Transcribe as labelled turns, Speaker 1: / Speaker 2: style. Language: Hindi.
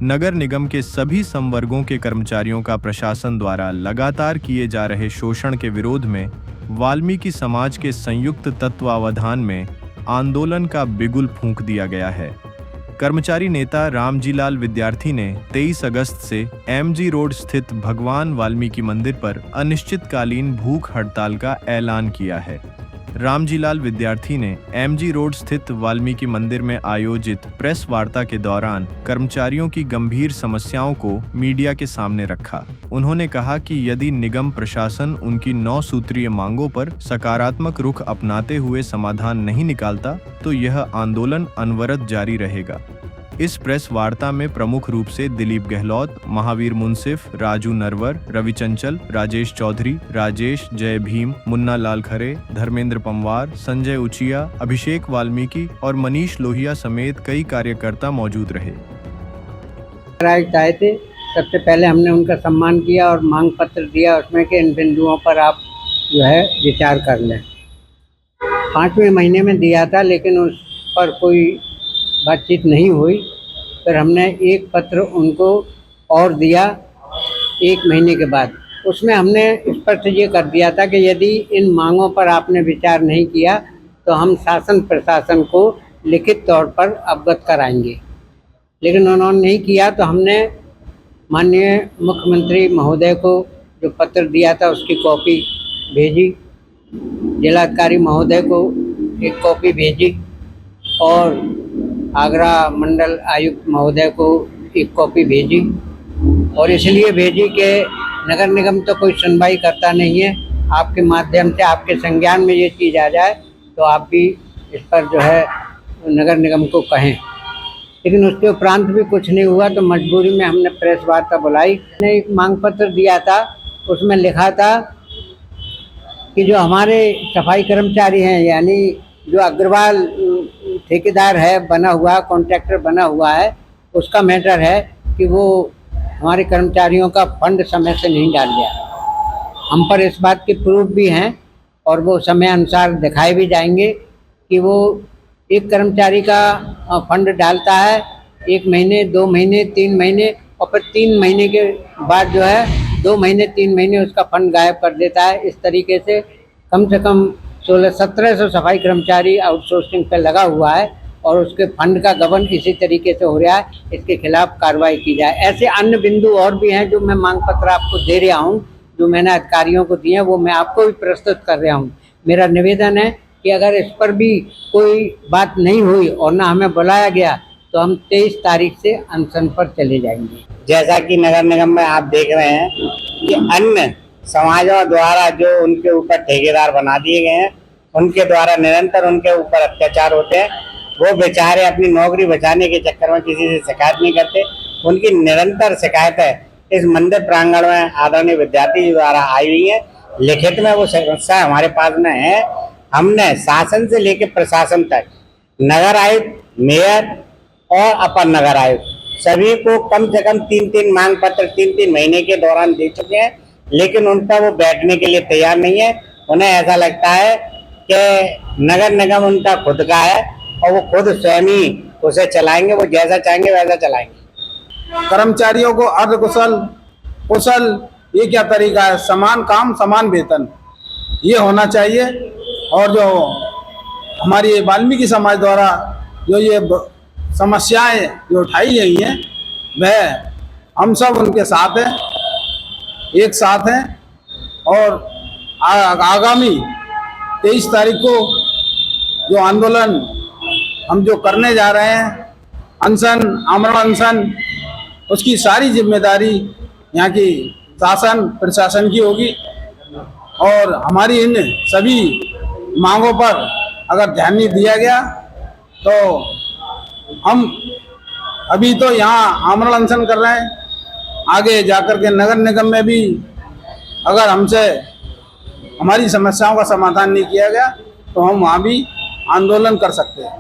Speaker 1: नगर निगम के सभी संवर्गों के कर्मचारियों का प्रशासन द्वारा लगातार किए जा रहे शोषण के विरोध में वाल्मीकि समाज के संयुक्त तत्वावधान में आंदोलन का बिगुल फूंक दिया गया है। कर्मचारी नेता रामजीलाल विद्यार्थी ने 23 अगस्त से एमजी रोड स्थित भगवान वाल्मीकि मंदिर पर अनिश्चितकालीन भूख हड़ताल का ऐलान किया है। रामजीलाल विद्यार्थी ने एमजी रोड स्थित वाल्मीकि मंदिर में आयोजित प्रेस वार्ता के दौरान कर्मचारियों की गंभीर समस्याओं को मीडिया के सामने रखा। उन्होंने कहा कि यदि निगम प्रशासन उनकी 9 सूत्रीय मांगों पर सकारात्मक रुख अपनाते हुए समाधान नहीं निकालता तो यह आंदोलन अनवरत जारी रहेगा। इस प्रेस वार्ता में प्रमुख रूप से दिलीप गहलोत, महावीर मुंसिफ, राजू नरवर, रवि चंचल, राजेश चौधरी, राजेश, जय भीम, मुन्ना लाल खरे, धर्मेंद्र पंवार, संजय उचिया, अभिषेक वाल्मीकि और मनीष लोहिया समेत कई कार्यकर्ता मौजूद रहे।
Speaker 2: आए थे, सबसे पहले हमने उनका सम्मान किया और मांग पत्र दिया उसमें कि इन बिंदुओं पर आप जो है विचार कर लें। 5वें महीने में दिया था लेकिन उस पर कोई बातचीत नहीं हुई। फिर हमने एक पत्र उनको और दिया 1 महीने के बाद। उसमें हमने स्पष्ट ये कर दिया था कि यदि इन मांगों पर आपने विचार नहीं किया तो हम शासन प्रशासन को लिखित तौर पर अवगत कराएंगे। लेकिन उन्होंने नहीं किया तो हमने माननीय मुख्यमंत्री महोदय को जो पत्र दिया था उसकी कॉपी भेजी, जिलाधिकारी महोदय को एक कॉपी भेजी और आगरा मंडल आयुक्त महोदय को एक कॉपी भेजी। और इसलिए भेजी कि नगर निगम तो कोई सुनवाई करता नहीं है, आपके माध्यम से आपके संज्ञान में ये चीज़ आ जाए तो आप भी इस पर जो है नगर निगम को कहें। लेकिन उसके उपरांत भी कुछ नहीं हुआ तो मजबूरी में हमने प्रेस वार्ता बुलाई। मैंने एक मांग पत्र दिया था, उसमें लिखा था कि जो हमारे सफाई कर्मचारी हैं, यानी जो अग्रवाल ठेकेदार है बना हुआ, कॉन्ट्रैक्टर बना हुआ है, उसका मैटर है कि वो हमारे कर्मचारियों का फंड समय से नहीं डाल गया। हम पर इस बात के प्रूफ भी हैं और वो समय अनुसार दिखाए भी जाएंगे कि वो एक कर्मचारी का फंड डालता है 1 महीने, 2 महीने, 3 महीने और फिर 3 महीने के बाद जो है 2 महीने 3 महीने उसका फंड गायब कर देता है। इस तरीके से कम 1600-1700 सफाई कर्मचारी आउटसोर्सिंग पे लगा हुआ है और उसके फंड का गबन इसी तरीके से हो रहा है। इसके खिलाफ कार्रवाई की जाए। ऐसे अन्य बिंदु और भी हैं जो मैं मांग पत्र आपको दे रहा हूं, जो मैंने अधिकारियों को दिए हैं वो मैं आपको भी प्रस्तुत कर रहा हूं। मेरा निवेदन है कि अगर इस पर भी कोई बात नहीं हुई और ना हमें बुलाया गया तो हम 23 तारीख से अनशन पर चले जाएंगे।
Speaker 3: जैसा कि नगर निगम में आप देख रहे हैं कि अन्य समाजों द्वारा जो उनके ऊपर ठेकेदार बना दिए गए हैं, उनके द्वारा निरंतर उनके ऊपर अत्याचार होते हैं। वो बेचारे अपनी नौकरी बचाने के चक्कर में किसी से शिकायत नहीं करते। उनकी निरंतर शिकायतें इस मंदिर प्रांगण में आदरणीय विद्यार्थी द्वारा आई हुई है। लिखित में वो समस्या हमारे पास में है। हमने शासन से लेकर प्रशासन तक, नगर आयुक्त, मेयर और अपर नगर आयुक्त सभी को कम से कम 3-3 मांग पत्र 3-3 महीने के दौरान दे चुके हैं, लेकिन उन पर वो बैठने के लिए तैयार नहीं है। उन्हें ऐसा लगता है कि नगर निगम उनका खुद का है और वो खुद स्वयं ही उसे चलाएंगे, वो जैसा चाहेंगे वैसा चलाएंगे।
Speaker 4: कर्मचारियों को अर्ध कुशल, कुशल, ये क्या तरीका है? समान काम समान वेतन, ये होना चाहिए। और जो हमारी वाल्मीकि समाज द्वारा जो ये समस्याएं जो उठाई गई हैं वह हम सब उनके साथ हैं, एक साथ हैं। और आगामी 23 तारीख को जो आंदोलन हम जो करने जा रहे हैं, अनशन, आमरण अनशन, उसकी सारी जिम्मेदारी यहाँ की शासन प्रशासन की होगी। और हमारी इन सभी मांगों पर अगर ध्यान नहीं दिया गया तो हम अभी तो यहाँ आमरण अनशन कर रहे हैं, आगे जाकर के नगर निगम में भी अगर हमसे हमारी समस्याओं का समाधान नहीं किया गया तो हम वहाँ भी आंदोलन कर सकते हैं।